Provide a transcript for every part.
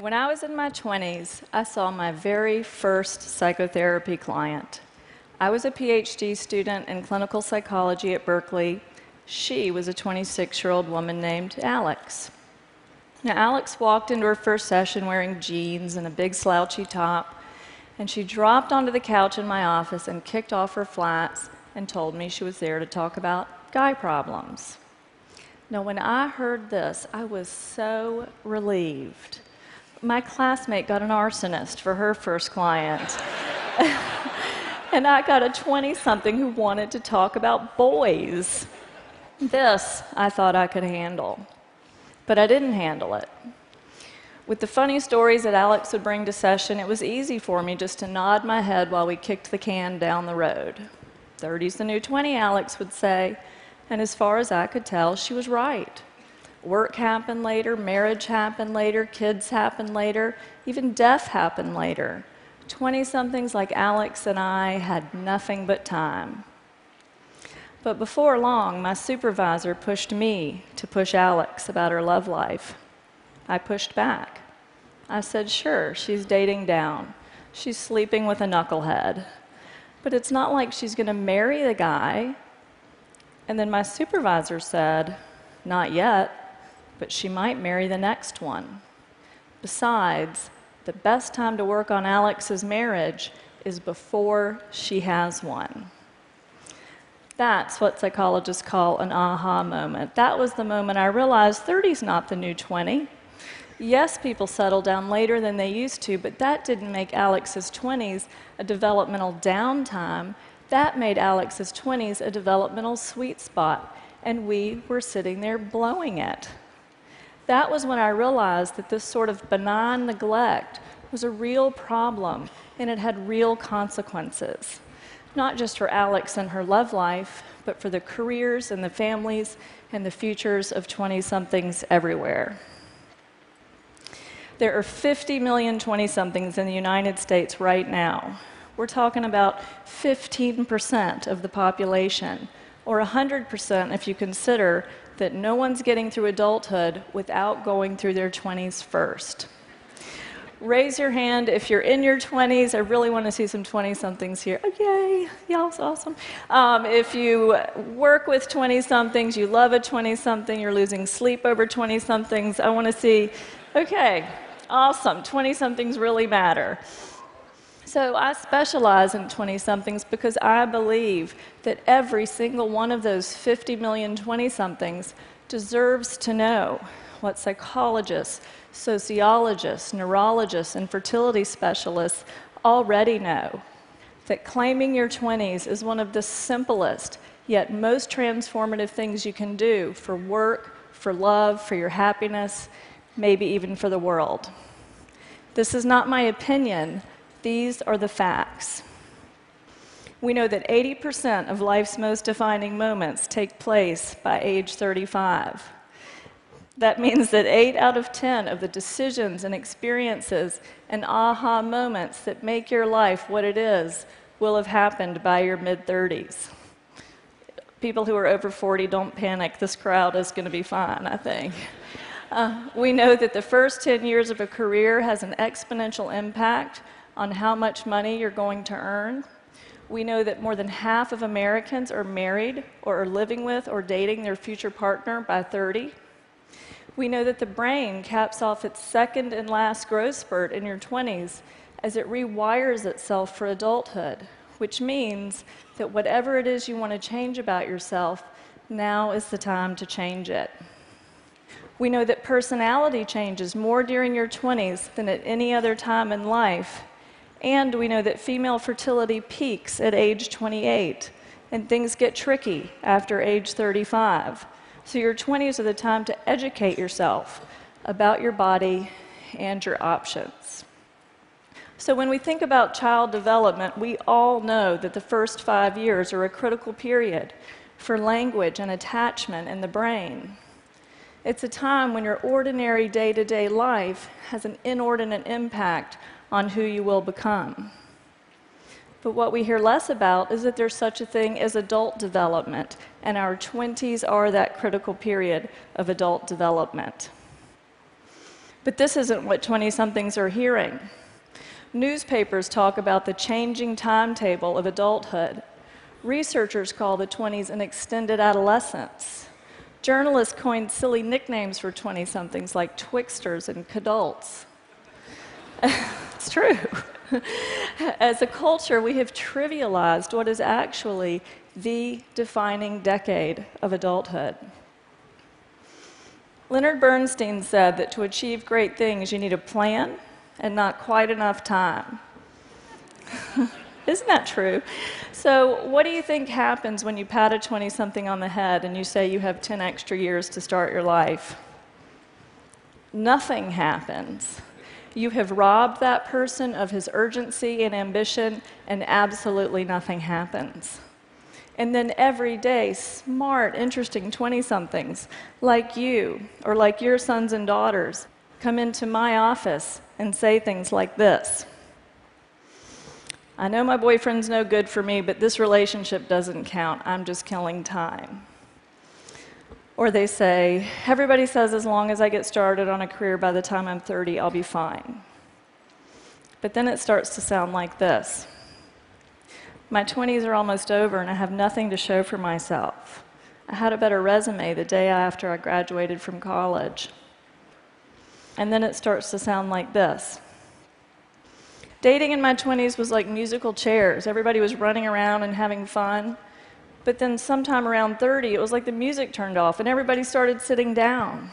When I was in my 20s, I saw my very first psychotherapy client. I was a PhD student in clinical psychology at Berkeley. She was a 26-year-old woman named Alex. Now, Alex walked into her first session wearing jeans and a big slouchy top, and she dropped onto the couch in my office and kicked off her flats and told me she was there to talk about guy problems. Now, when I heard this, I was so relieved. My classmate got an arsonist for her first client. And I got a 20-something who wanted to talk about boys. This I thought I could handle. But I didn't handle it. With the funny stories that Alex would bring to session, it was easy for me just to nod my head while we kicked the can down the road. 30's the new 20, Alex would say, and as far as I could tell, she was right. Work happened later, marriage happened later, kids happened later, even death happened later. 20-somethings like Alex and I had nothing but time. But before long, my supervisor pushed me to push Alex about her love life. I pushed back. I said, sure, she's dating down. She's sleeping with a knucklehead. But it's not like she's going to marry the guy. And then my supervisor said, not yet. But she might marry the next one. Besides, the best time to work on Alex's marriage is before she has one. That's what psychologists call an aha moment. That was the moment I realized 30's not the new 20. Yes, people settle down later than they used to, but that didn't make Alex's 20s a developmental downtime. That made Alex's 20s a developmental sweet spot, and we were sitting there blowing it. That was when I realized that this sort of benign neglect was a real problem, and it had real consequences. Not just for Alex and her love life, but for the careers and the families and the futures of 20-somethings everywhere. There are 50 million 20-somethings in the United States right now. We're talking about 15% of the population, or 100% if you consider that no one's getting through adulthood without going through their 20s first. Raise your hand if you're in your 20s. I really want to see some 20-somethings here. Oh, yay, y'all's awesome. If you work with 20-somethings, you love a 20-something, you're losing sleep over 20-somethings, I want to see, okay, awesome, 20-somethings really matter. So I specialize in 20-somethings because I believe that every single one of those 50 million 20-somethings deserves to know what psychologists, sociologists, neurologists, and fertility specialists already know, that claiming your 20s is one of the simplest yet most transformative things you can do for work, for love, for your happiness, maybe even for the world. This is not my opinion. These are the facts. We know that 80% of life's most defining moments take place by age 35. That means that 8 out of 10 of the decisions and experiences and aha moments that make your life what it is will have happened by your mid-30s. People who are over 40, don't panic. This crowd is going to be fine, I think. We know that the first 10 years of a career has an exponential impact on how much money you're going to earn. We know that more than half of Americans are married or are living with or dating their future partner by 30. We know that the brain caps off its second and last growth spurt in your 20s as it rewires itself for adulthood, which means that whatever it is you want to change about yourself, now is the time to change it. We know that personality changes more during your 20s than at any other time in life. And we know that female fertility peaks at age 28, and things get tricky after age 35. So your 20s are the time to educate yourself about your body and your options. So when we think about child development, we all know that the first 5 years are a critical period for language and attachment in the brain. It's a time when your ordinary day-to-day life has an inordinate impact on who you will become. But what we hear less about is that there's such a thing as adult development, and our 20s are that critical period of adult development. But this isn't what 20-somethings are hearing. Newspapers talk about the changing timetable of adulthood. Researchers call the 20s an extended adolescence. Journalists coined silly nicknames for 20-somethings like Twixters and Cadults. It's true. As a culture, we have trivialized what is actually the defining decade of adulthood. Leonard Bernstein said that to achieve great things, you need a plan and not quite enough time. Isn't that true? So what do you think happens when you pat a 20-something on the head and you say you have 10 extra years to start your life? Nothing happens. You have robbed that person of his urgency and ambition, and absolutely nothing happens. And then every day, smart, interesting 20-somethings like you or like your sons and daughters come into my office and say things like this. I know my boyfriend's no good for me, but this relationship doesn't count. I'm just killing time. Or they say, everybody says as long as I get started on a career by the time I'm 30, I'll be fine. But then it starts to sound like this. My 20s are almost over and I have nothing to show for myself. I had a better resume the day after I graduated from college. And then it starts to sound like this. Dating in my 20s was like musical chairs. Everybody was running around and having fun. But then sometime around 30, it was like the music turned off and everybody started sitting down.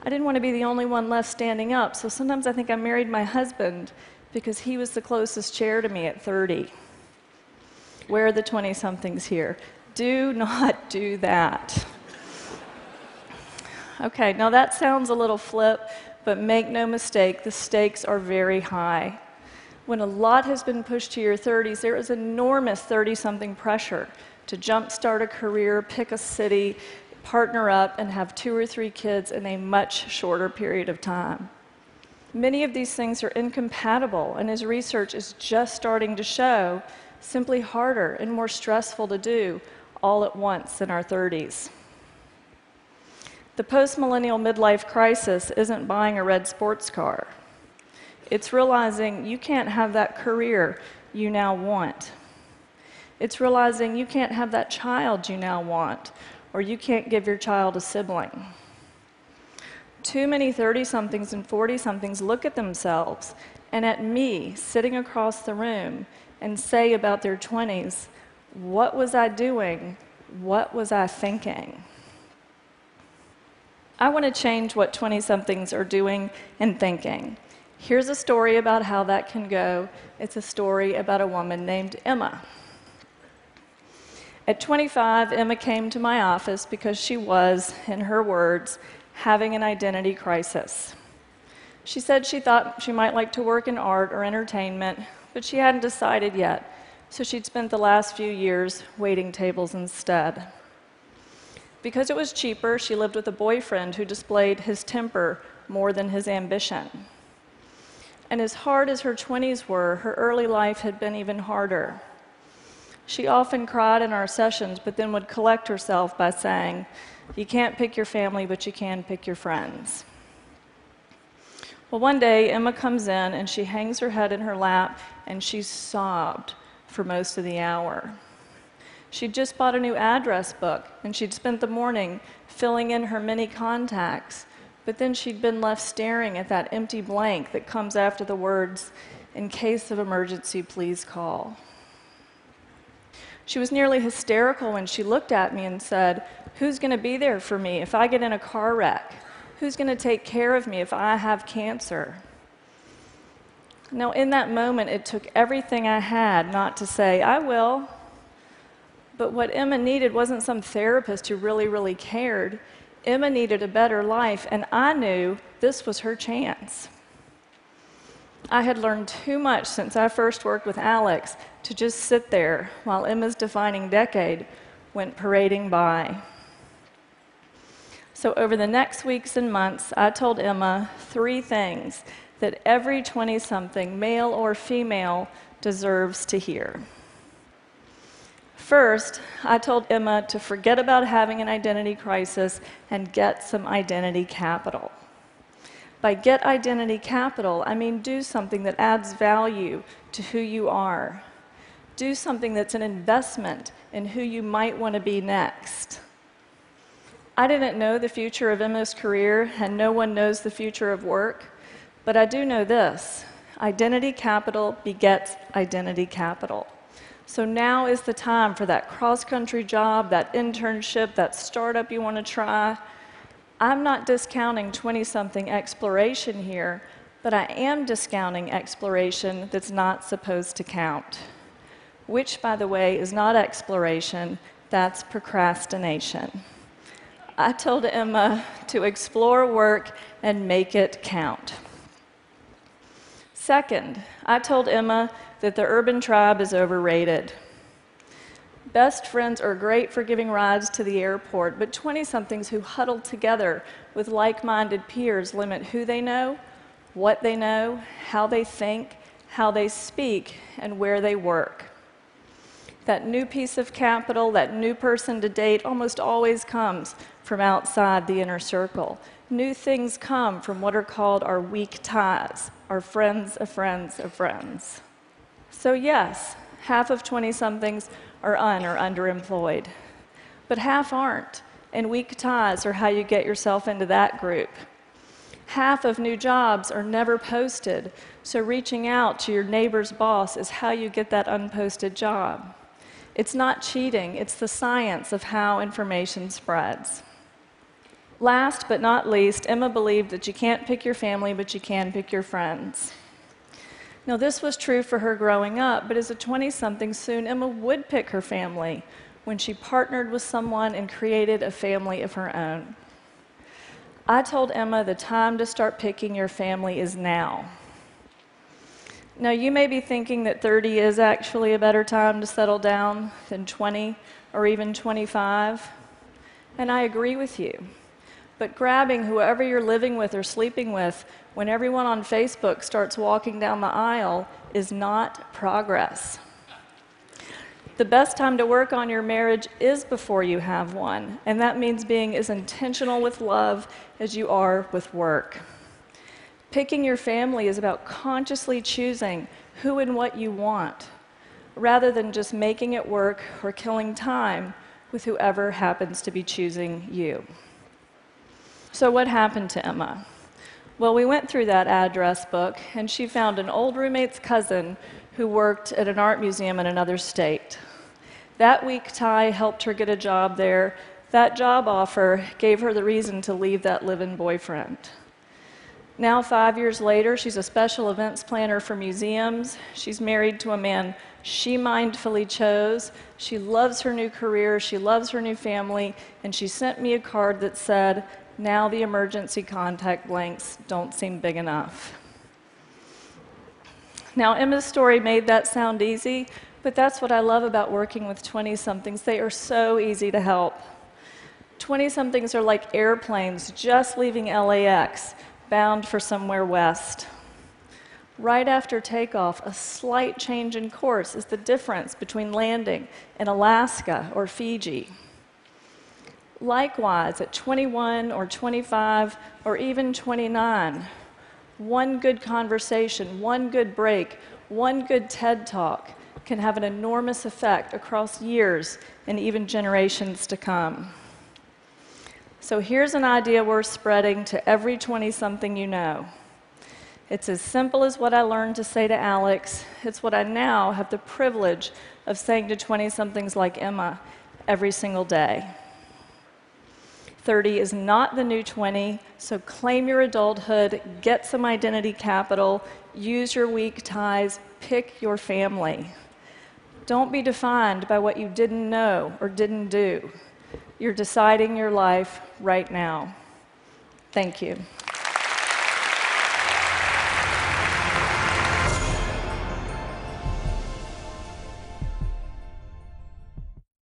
I didn't want to be the only one left standing up, so sometimes I think I married my husband because he was the closest chair to me at 30. Where are the 20-somethings here? Do not do that. Okay, now that sounds a little flip, but make no mistake, the stakes are very high. When a lot has been pushed to your 30s, there is enormous 30-something pressure to jumpstart a career, pick a city, partner up, and have 2 or 3 kids in a much shorter period of time. Many of these things are incompatible, and as research is just starting to show, simply harder and more stressful to do all at once in our 30s. The post-millennial midlife crisis isn't buying a red sports car. It's realizing you can't have that career you now want. It's realizing you can't have that child you now want, or you can't give your child a sibling. Too many 30-somethings and 40-somethings look at themselves and at me sitting across the room and say about their 20s, what was I doing? What was I thinking? I want to change what 20-somethings are doing and thinking. Here's a story about how that can go. It's a story about a woman named Emma. At 25, Emma came to my office because she was, in her words, having an identity crisis. She said she thought she might like to work in art or entertainment, but she hadn't decided yet, so she'd spent the last few years waiting tables instead. Because it was cheaper, she lived with a boyfriend who displayed his temper more than his ambition. And as hard as her 20s were, her early life had been even harder. She often cried in our sessions, but then would collect herself by saying, you can't pick your family, but you can pick your friends. Well, one day, Emma comes in, and she hangs her head in her lap, and she sobbed for most of the hour. She'd just bought a new address book, and she'd spent the morning filling in her many contacts, but then she'd been left staring at that empty blank that comes after the words, in case of emergency, please call. She was nearly hysterical when she looked at me and said, who's going to be there for me if I get in a car wreck? Who's going to take care of me if I have cancer? Now, in that moment, it took everything I had not to say, I will. But what Emma needed wasn't some therapist who really, really cared. Emma needed a better life, and I knew this was her chance. I had learned too much since I first worked with Alex to just sit there while Emma's defining decade went parading by. So over the next weeks and months, I told Emma 3 things that every 20-something, male or female, deserves to hear. First, I told Emma to forget about having an identity crisis and get some identity capital. By get identity capital, I mean do something that adds value to who you are. Do something that's an investment in who you might want to be next. I didn't know the future of Emma's career, and no one knows the future of work, but I do know this: identity capital begets identity capital. So now is the time for that cross-country job, that internship, that startup you want to try. I'm not discounting 20-something exploration here, but I am discounting exploration that's not supposed to count. Which, by the way, is not exploration, that's procrastination. I told Emma to explore work and make it count. Second, I told Emma that the urban tribe is overrated. Best friends are great for giving rides to the airport, but 20-somethings who huddle together with like-minded peers limit who they know, what they know, how they think, how they speak, and where they work. That new piece of capital, that new person to date, almost always comes from outside the inner circle. New things come from what are called our weak ties, our friends of friends of friends. So yes, half of 20-somethings are underemployed. But half aren't, and weak ties are how you get yourself into that group. Half of new jobs are never posted, so reaching out to your neighbor's boss is how you get that unposted job. It's not cheating, it's the science of how information spreads. Last but not least, Emma believed that you can't pick your family, but you can pick your friends. Now, this was true for her growing up, but as a 20-something, soon Emma would pick her family when she partnered with someone and created a family of her own. I told Emma the time to start picking your family is now. Now, you may be thinking that 30 is actually a better time to settle down than 20 or even 25, and I agree with you. But grabbing whoever you're living with or sleeping with when everyone on Facebook starts walking down the aisle is not progress. The best time to work on your marriage is before you have one, and that means being as intentional with love as you are with work. Picking your family is about consciously choosing who and what you want, rather than just making it work or killing time with whoever happens to be choosing you. So what happened to Emma? Well, we went through that address book, and she found an old roommate's cousin who worked at an art museum in another state. That weak tie helped her get a job there. That job offer gave her the reason to leave that live-in boyfriend. Now, 5 years later, she's a special events planner for museums. She's married to a man she mindfully chose. She loves her new career, she loves her new family, and she sent me a card that said, "Now the emergency contact blanks don't seem big enough." Now, Emma's story made that sound easy, but that's what I love about working with 20-somethings. They are so easy to help. 20-somethings are like airplanes just leaving LAX, bound for somewhere west. Right after takeoff, a slight change in course is the difference between landing in Alaska or Fiji. Likewise, at 21 or 25 or even 29, one good conversation, one good break, one good TED Talk can have an enormous effect across years and even generations to come. So here's an idea worth spreading to every 20-something you know. It's as simple as what I learned to say to Alex. It's what I now have the privilege of saying to 20-somethings like Emma every single day. 30 is not the new 20, so claim your adulthood, get some identity capital, use your weak ties, pick your family. Don't be defined by what you didn't know or didn't do. You're deciding your life right now. Thank you.